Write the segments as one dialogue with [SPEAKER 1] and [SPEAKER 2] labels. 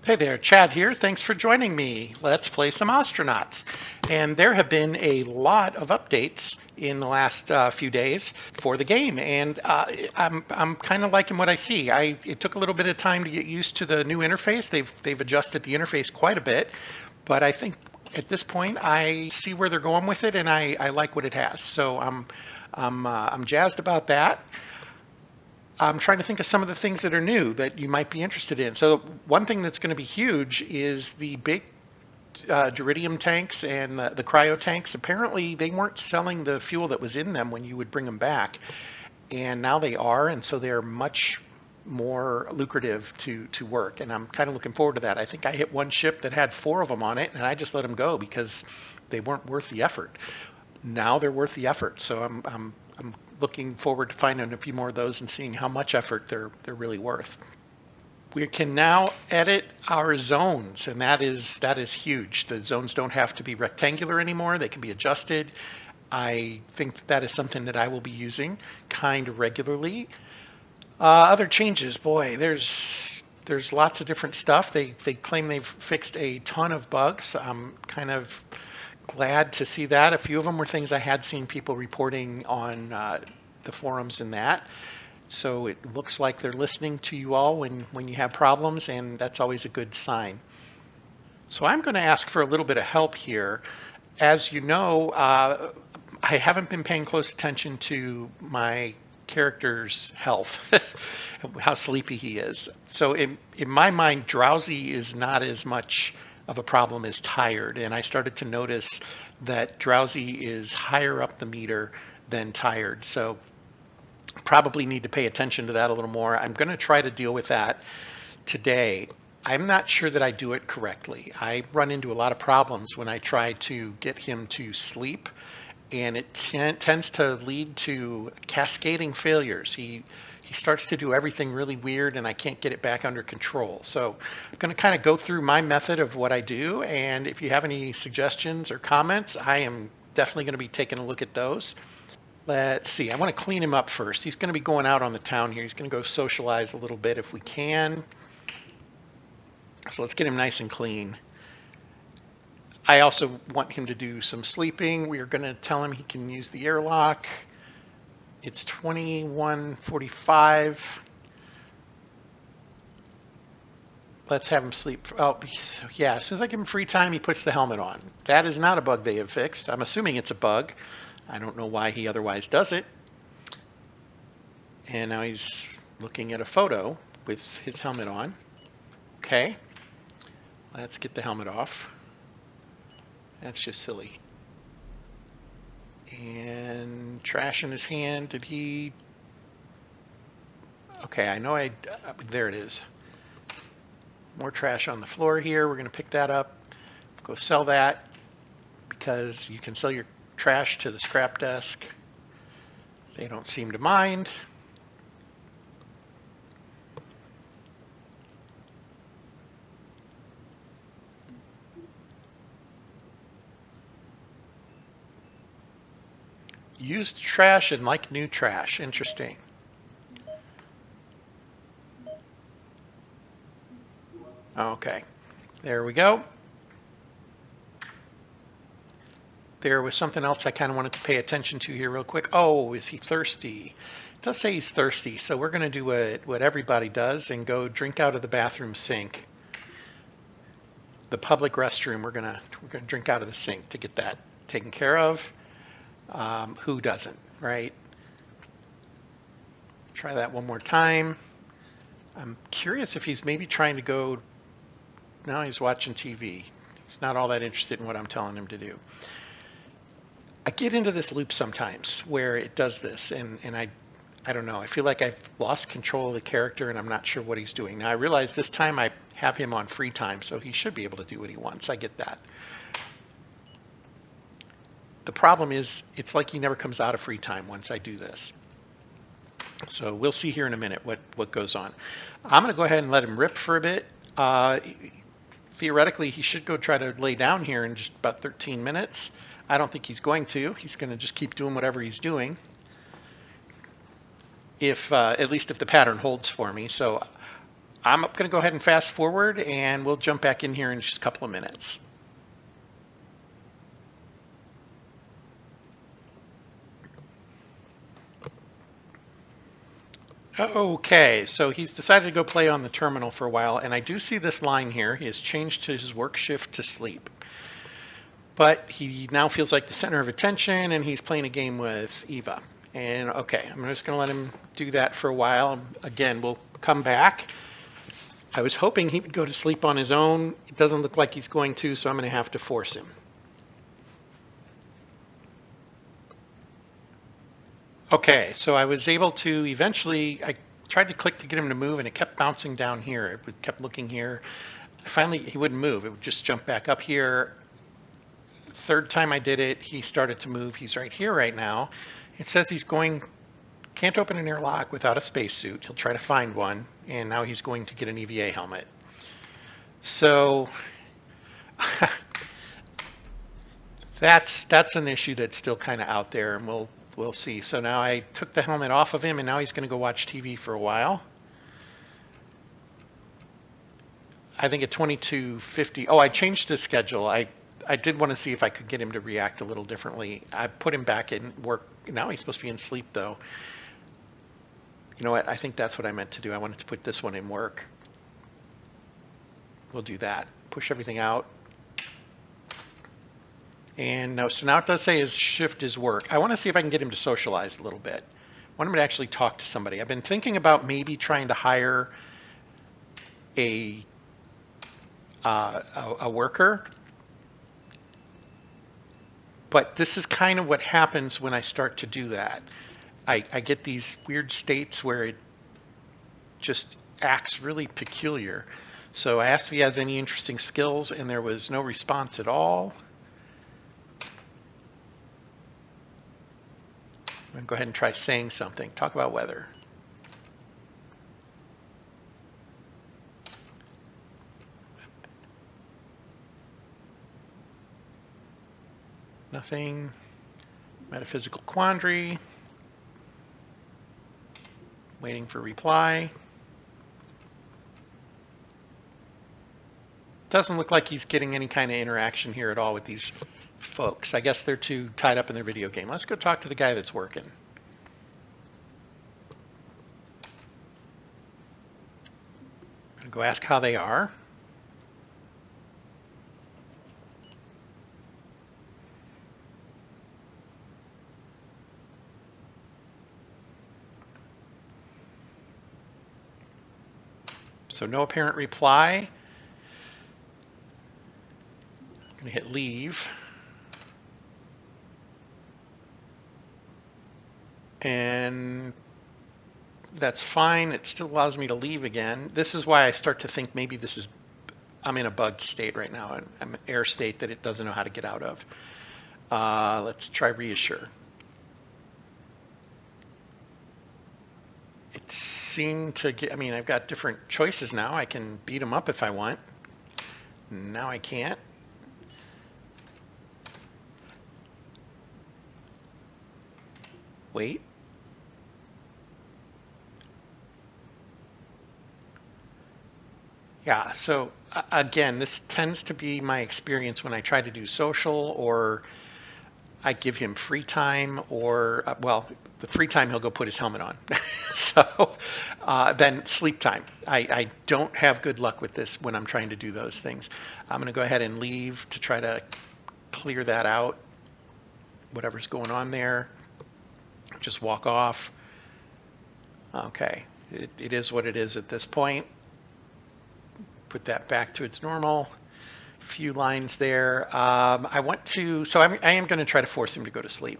[SPEAKER 1] Hey there, Chad here. Thanks for joining me. Let's play some Ostranauts. And there have been a lot of updates in the last few days for the game, and I'm kind of liking what I see. It took a little bit of time to get used to the new interface. They've adjusted the interface quite a bit, but I think at this point I see where they're going with it, and I like what it has. So I'm jazzed about that. I'm trying to think of some of the things that are new that you might be interested in. So one thing that's going to be huge is the big Duridium tanks and the cryo tanks. Apparently, they weren't selling the fuel that was in them when you would bring them back, and now they are, and so they're much more lucrative to work. And I'm kind of looking forward to that. I think I hit one ship that had 4 of them on it, and I just let them go because they weren't worth the effort. Now they're worth the effort. So I'm looking forward to finding a few more of those and seeing how much effort they're really worth. We can now edit our zones, and that is huge. The zones don't have to be rectangular anymore. They can be adjusted. I think that is something that I will be using kind of regularly. Other changes, boy, there's lots of different stuff. They claim they've fixed a ton of bugs. I'm kind of glad to see that. A few of them were things I had seen people reporting on the forums and that. So it looks like they're listening to you all when you have problems, and that's always a good sign. So I'm going to ask for a little bit of help here. As you know, I haven't been paying close attention to my character's health, how sleepy he is. So in my mind, drowsy is not as much of a problem as tired, and I started to notice that drowsy is higher up the meter than tired. So probably need to pay attention to that a little more. I'm going to try to deal with that today. I'm not sure that I do it correctly. I run into a lot of problems when I try to get him to sleep, and it tends to lead to cascading failures. He starts to do everything really weird, and I can't get it back under control. So I'm going to kind of go through my method of what I do, and if you have any suggestions or comments, I am definitely going to be taking a look at those. Let's see, I want to clean him up first. He's going to be going out on the town here. He's going to go socialize a little bit if we can. So let's get him nice and clean. I also want him to do some sleeping. We are going to tell him he can use the airlock. It's 21:45. Let's have him sleep. Oh, yeah, as soon as I give him free time, he puts the helmet on. That is not a bug they have fixed. I'm assuming it's a bug. I don't know why he otherwise does it. And now he's looking at a photo with his helmet on. Okay, let's get the helmet off. That's just silly. And trash in his hand. Did he? Okay, I know there it is. More trash on the floor here. We're going to pick that up. Go sell that because you can sell your trash to the scrap desk. They don't seem to mind. Used trash and like new trash. Interesting. Okay, there we go. There was something else I kind of wanted to pay attention to here real quick. Oh, is he thirsty? It does say he's thirsty, so we're going to do what everybody does and go drink out of the bathroom sink. The public restroom, we're going to drink out of the sink to get that taken care of. Who doesn't, right? Try that one more time. I'm curious if he's maybe trying to go. Now he's watching TV. He's not all that interested in what I'm telling him to do. I get into this loop sometimes where it does this, and I don't know. I feel like I've lost control of the character, and I'm not sure what he's doing. Now I realize this time I have him on free time, so he should be able to do what he wants. I get that. The problem is it's like he never comes out of free time once I do this. So we'll see here in a minute what goes on. I'm going to go ahead and let him rip for a bit. Theoretically, he should go try to lay down here in just about 13 minutes. I don't think he's going to. He's going to just keep doing whatever he's doing. At least if the pattern holds for me. So I'm going to go ahead and fast forward, and we'll jump back in here in just a couple of minutes. Okay, so he's decided to go play on the terminal for a while, and I do see this line here. He has changed his work shift to sleep. But he now feels like the center of attention, and he's playing a game with Eva. And okay, I'm just going to let him do that for a while. Again, we'll come back. I was hoping he would go to sleep on his own. It doesn't look like he's going to, so I'm going to have to force him. Okay, so I was able to eventually, I tried to click to get him to move, and it kept bouncing down here. It kept looking here. Finally, he wouldn't move. It would just jump back up here. Third time I did it, he started to move. He's right here right now. It says he's can't open an airlock without a spacesuit. He'll try to find one, and now he's going to get an EVA helmet. So that's an issue that's still kind of out there, and we'll see. So now I took the helmet off of him, and now he's going to go watch TV for a while. I think at 22:50. Oh, I changed the schedule. I did want to see if I could get him to react a little differently. I put him back in work. Now he's supposed to be in sleep, though. You know what? I think that's what I meant to do. I wanted to put this one in work. We'll do that. Push everything out. And no, so now it does say his shift is work. I want to see if I can get him to socialize a little bit. I want him to actually talk to somebody. I've been thinking about maybe trying to hire a worker. But this is kind of what happens when I start to do that. I get these weird states where it just acts really peculiar. So I asked if he has any interesting skills, and there was no response at all. I'm going to go ahead and try saying something. Talk about weather. Nothing. Metaphysical quandary. Waiting for reply. Doesn't look like he's getting any kind of interaction here at all with these folks. I guess they're too tied up in their video game. Let's go talk to the guy that's working. I'm going to go ask how they are. So no apparent reply. I'm going to hit leave. And that's fine. It still allows me to leave again. This is why I start to think maybe I'm in a bugged state right now. I'm an error state that it doesn't know how to get out of. Let's try reassure. It seemed to get, I've got different choices now. I can beat them up if I want. Now I can't. Wait. Yeah, so again, this tends to be my experience when I try to do social, or I give him free time, or, well, the free time he'll go put his helmet on. So then sleep time. I don't have good luck with this when I'm trying to do those things. I'm going to go ahead and leave to try to clear that out, whatever's going on there. Just walk off. Okay, it is what it is at this point. Put that back to its normal. Few lines there. I want to, so I am going to try to force him to go to sleep.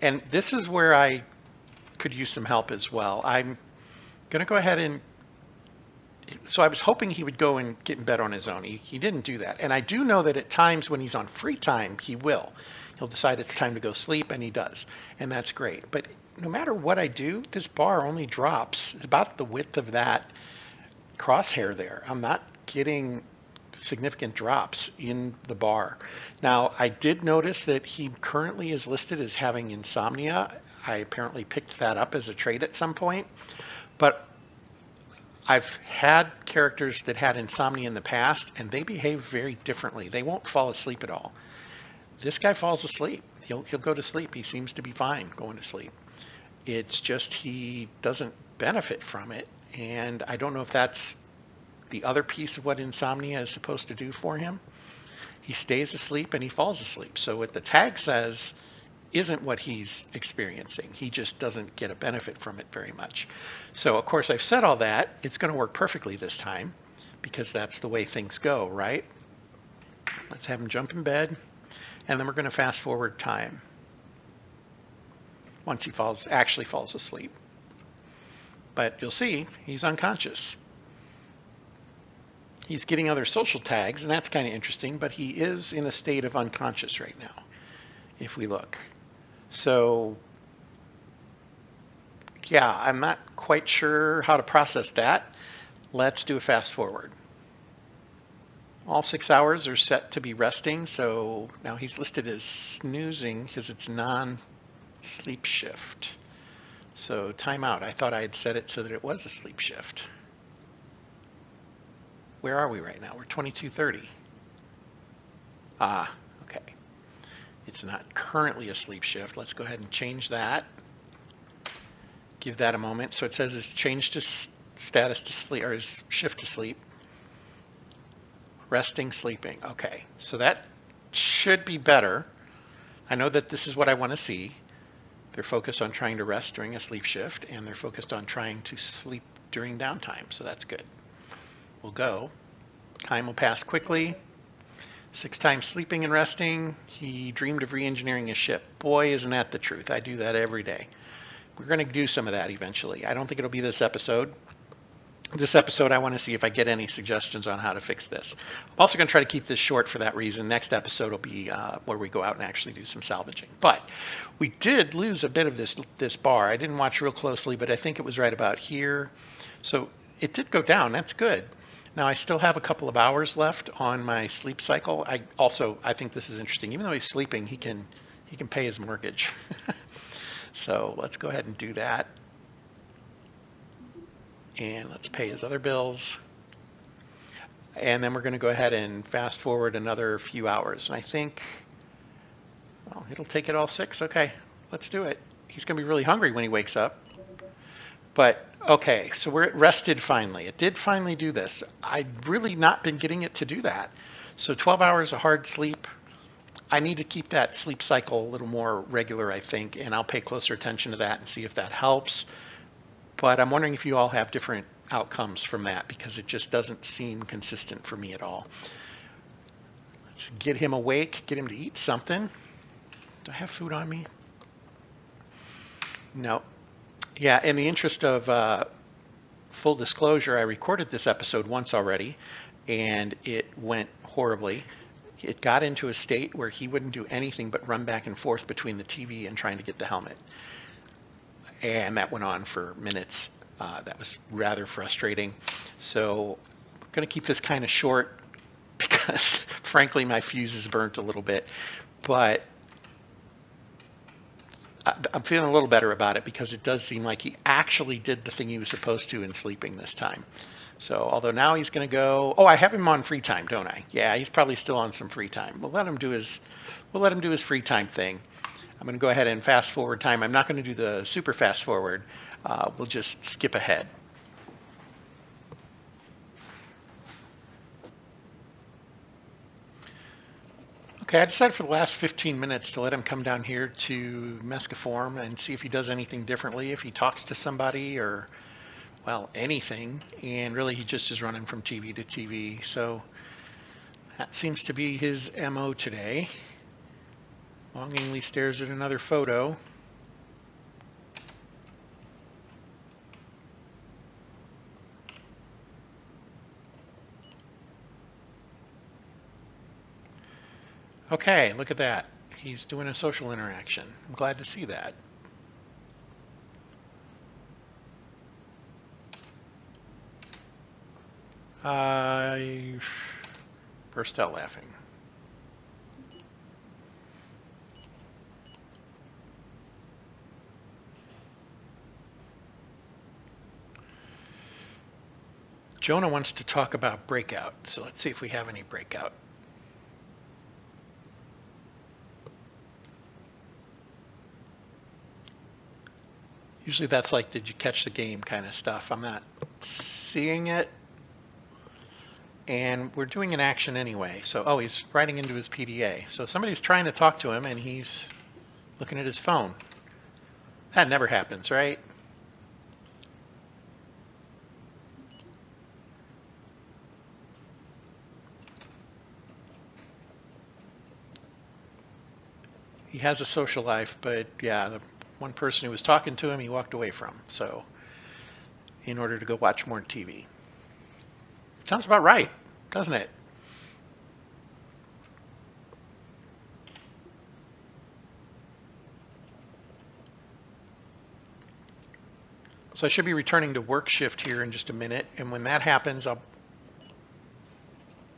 [SPEAKER 1] And this is where I could use some help as well. I'm going to go ahead and, so I was hoping he would go and get in bed on his own. He didn't do that. And I do know that at times when he's on free time, he will. He'll decide it's time to go sleep, and he does. And that's great. But no matter what I do, this bar only drops about the width of that crosshair there. I'm not getting significant drops in the bar. Now, I did notice that he currently is listed as having insomnia. I apparently picked that up as a trait at some point. But I've had characters that had insomnia in the past, and they behave very differently. They won't fall asleep at all. This guy falls asleep. He'll go to sleep. He seems to be fine going to sleep. It's just he doesn't benefit from it, and I don't know if that's the other piece of what insomnia is supposed to do for him. He stays asleep and he falls asleep. So what the tag says isn't what he's experiencing. He just doesn't get a benefit from it very much. So of course I've said all that. It's going to work perfectly this time because that's the way things go, right? Let's have him jump in bed, and then we're going to fast forward time once he actually falls asleep. But you'll see he's unconscious. He's getting other social tags, and that's kind of interesting, but he is in a state of unconscious right now, if we look. So, yeah, I'm not quite sure how to process that. Let's do a fast forward. All 6 hours are set to be resting, so now he's listed as snoozing because it's non-sleep shift. So timeout. I thought I had set it so that it was a sleep shift. Where are we right now? We're 22:30. Ah, okay. It's not currently a sleep shift. Let's go ahead and change that. Give that a moment. So it says it's changed to status to sleep, or is shift to sleep. Resting, sleeping. Okay, so that should be better. I know that this is what I want to see. They're focused on trying to rest during a sleep shift, and they're focused on trying to sleep during downtime, so that's good. We'll go. Time will pass quickly. 6 times sleeping and resting. He dreamed of re-engineering his ship. Boy, isn't that the truth. I do that every day. We're going to do some of that eventually. I don't think it'll be this episode. This episode, I want to see if I get any suggestions on how to fix this. I'm also going to try to keep this short for that reason. Next episode will be where we go out and actually do some salvaging. But we did lose a bit of this bar. I didn't watch real closely, but I think it was right about here. So it did go down. That's good. Now I still have a couple of hours left on my sleep cycle. I think this is interesting. Even though he's sleeping, he can pay his mortgage. So let's go ahead and do that. And let's pay his other bills. And then we're going to go ahead and fast forward another few hours. And I think, well, it'll take it all 6. Okay, let's do it. He's going to be really hungry when he wakes up. But, okay, so we're rested finally. It did finally do this. I'd really not been getting it to do that. So 12 hours of hard sleep. I need to keep that sleep cycle a little more regular, I think, and I'll pay closer attention to that and see if that helps. But I'm wondering if you all have different outcomes from that, because it just doesn't seem consistent for me at all. Let's get him awake, get him to eat something. Do I have food on me? No. Yeah, in the interest of full disclosure, I recorded this episode once already, and it went horribly. It got into a state where he wouldn't do anything but run back and forth between the TV and trying to get the helmet. And that went on for minutes. That was rather frustrating. So I'm going to keep this kind of short because, frankly, my fuse is burnt a little bit. But I'm feeling a little better about it because it does seem like he actually did the thing he was supposed to in sleeping this time. So although now he's going to go, I have him on free time, don't I? Yeah, he's probably still on some free time. We'll let him do his free time thing. I'm going to go ahead and fast forward time. I'm not going to do the super fast forward. We'll just skip ahead. Okay, I decided for the last 15 minutes to let him come down here to Mescaform and see if he does anything differently, if he talks to somebody or, well, anything. And really he just is running from TV to TV. So that seems to be his MO today. Longingly stares at another photo. Okay, look at that. He's doing a social interaction. I'm glad to see that. I burst out laughing. Jonah wants to talk about breakout, so let's see if we have any breakout. Usually that's like, did you catch the game kind of stuff. I'm not seeing it. And we're doing an action anyway. So, oh, he's writing into his PDA. So somebody's trying to talk to him and he's looking at his phone. That never happens, right? He has a social life, but yeah, the one person who was talking to him, he walked away from. So, in order to go watch more TV. Sounds about right, doesn't it? So I should be returning to work shift here in just a minute, and when that happens, I'll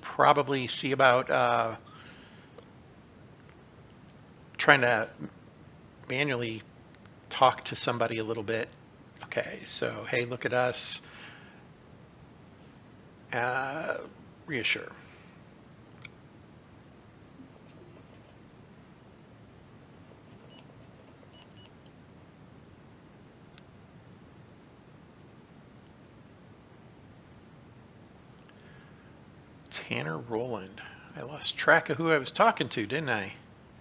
[SPEAKER 1] probably see about trying to manually talk to somebody a little bit. Okay, so hey, look at us. Reassure. Tanner Rowland. I lost track of who I was talking to, didn't I?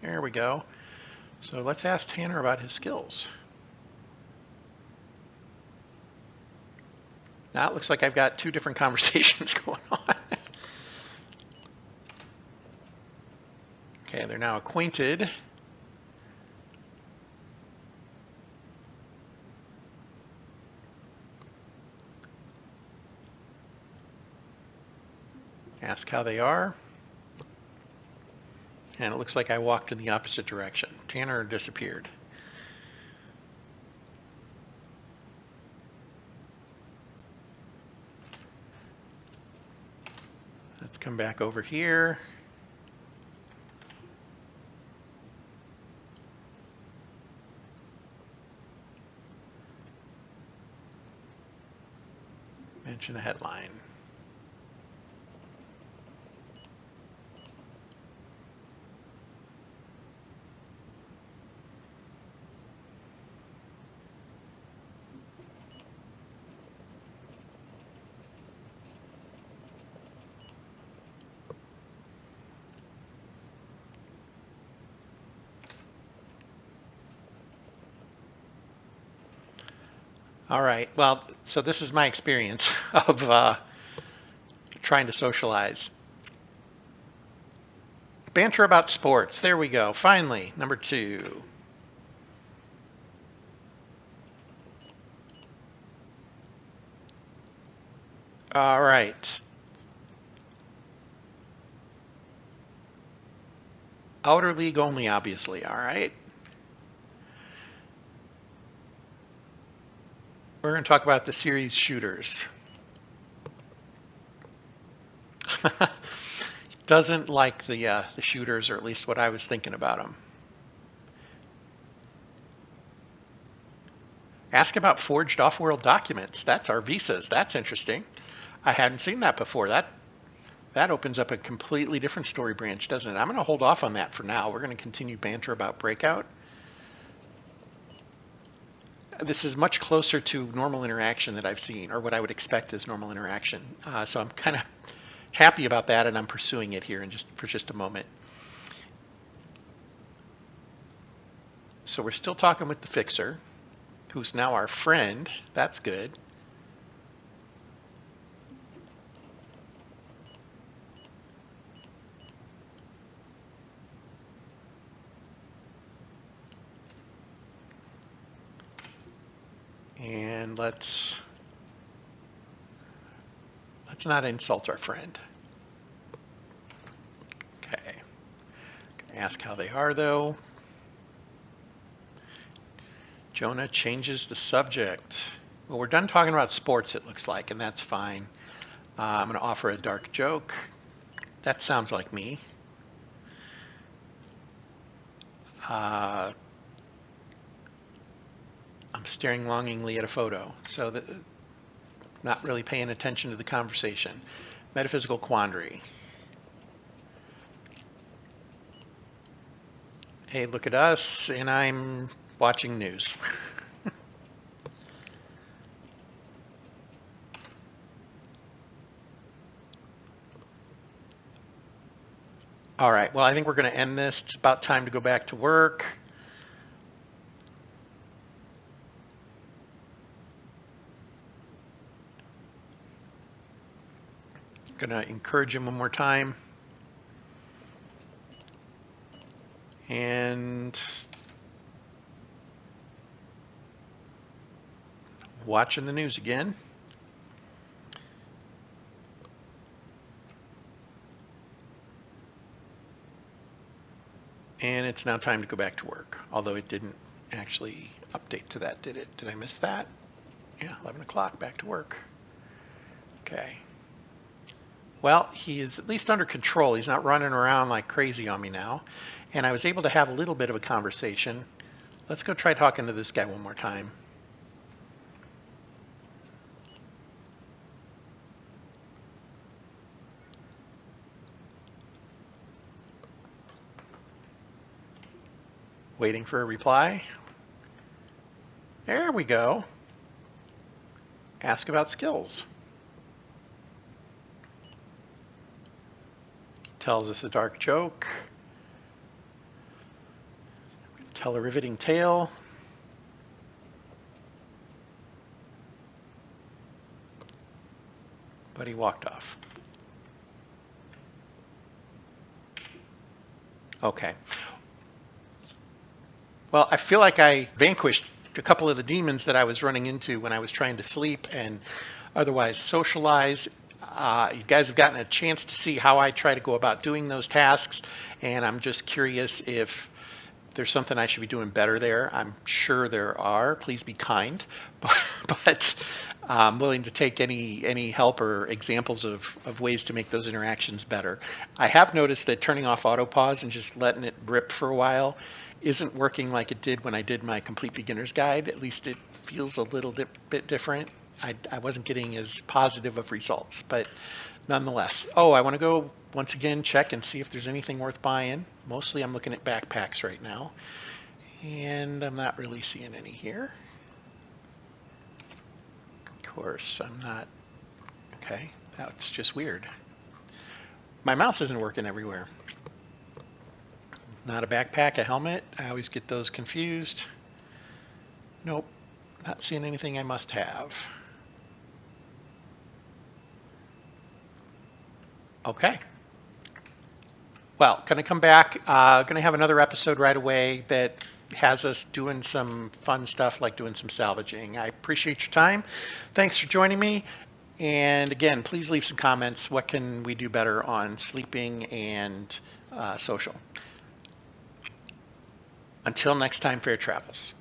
[SPEAKER 1] There we go. So let's ask Tanner about his skills. Now it looks like I've got two different conversations going on. Okay, they're now acquainted. Ask how they are. And it looks like I walked in the opposite direction. Tanner disappeared. Let's come back over here. Mention a headline. All right. Well, so this is my experience of trying to socialize. Banter about sports. There we go. Finally, number 2. All right. Outer League only, obviously. All right. We're going to talk about the series shooters. Doesn't like the shooters, or at least what I was thinking about them. Ask about forged off-world documents. That's our visas. That's interesting. I hadn't seen that before. That opens up a completely different story branch, doesn't it? I'm going to hold off on that for now. We're going to continue banter about Breakout. This is much closer to normal interaction that I've seen, or what I would expect as normal interaction. So I'm kind of happy about that, and I'm pursuing it here for just a moment. So we're still talking with the fixer, who's now our friend. That's good. And let's not insult our friend. Okay. Ask how they are, though. Jonah changes the subject. Well, we're done talking about sports, it looks like, and that's fine. I'm going to offer a dark joke. That sounds like me. I'm staring longingly at a photo. So not really paying attention to the conversation. Metaphysical quandary. Hey, look at us, and I'm watching news. All right, well, I think we're going to end this. It's about time to go back to work. Going to encourage him one more time. And watching the news again. And it's now time to go back to work, although it didn't actually update to that, did it? Did I miss that? Yeah, 11 o'clock, back to work. Okay. Well, he is at least under control. He's not running around like crazy on me now. And I was able to have a little bit of a conversation. Let's go try talking to this guy one more time. Waiting for a reply. There we go. Ask about skills. Tells us a dark joke. Tell a riveting tale. But he walked off. Okay. Well, I feel like I vanquished a couple of the demons that I was running into when I was trying to sleep and otherwise socialize. You guys have gotten a chance to see how I try to go about doing those tasks, and I'm just curious if there's something I should be doing better there. I'm sure there are. Please be kind, but I'm willing to take any help or examples of ways to make those interactions better. I have noticed that turning off autopause and just letting it rip for a while isn't working like it did when I did my Complete Beginner's Guide. At least it feels a little bit different. I wasn't getting as positive of results, but nonetheless. Oh, I want to go once again check and see if there's anything worth buying. Mostly I'm looking at backpacks right now, and I'm not really seeing any here. Of course, I'm not. Okay, that's just weird. My mouse isn't working everywhere. Not a backpack, a helmet. I always get those confused. Nope, not seeing anything I must have. Okay. Well, going to come back. Going to have another episode right away that has us doing some fun stuff like doing some salvaging. I appreciate your time. Thanks for joining me. And again, please leave some comments. What can we do better on sleeping and social? Until next time, fair travels.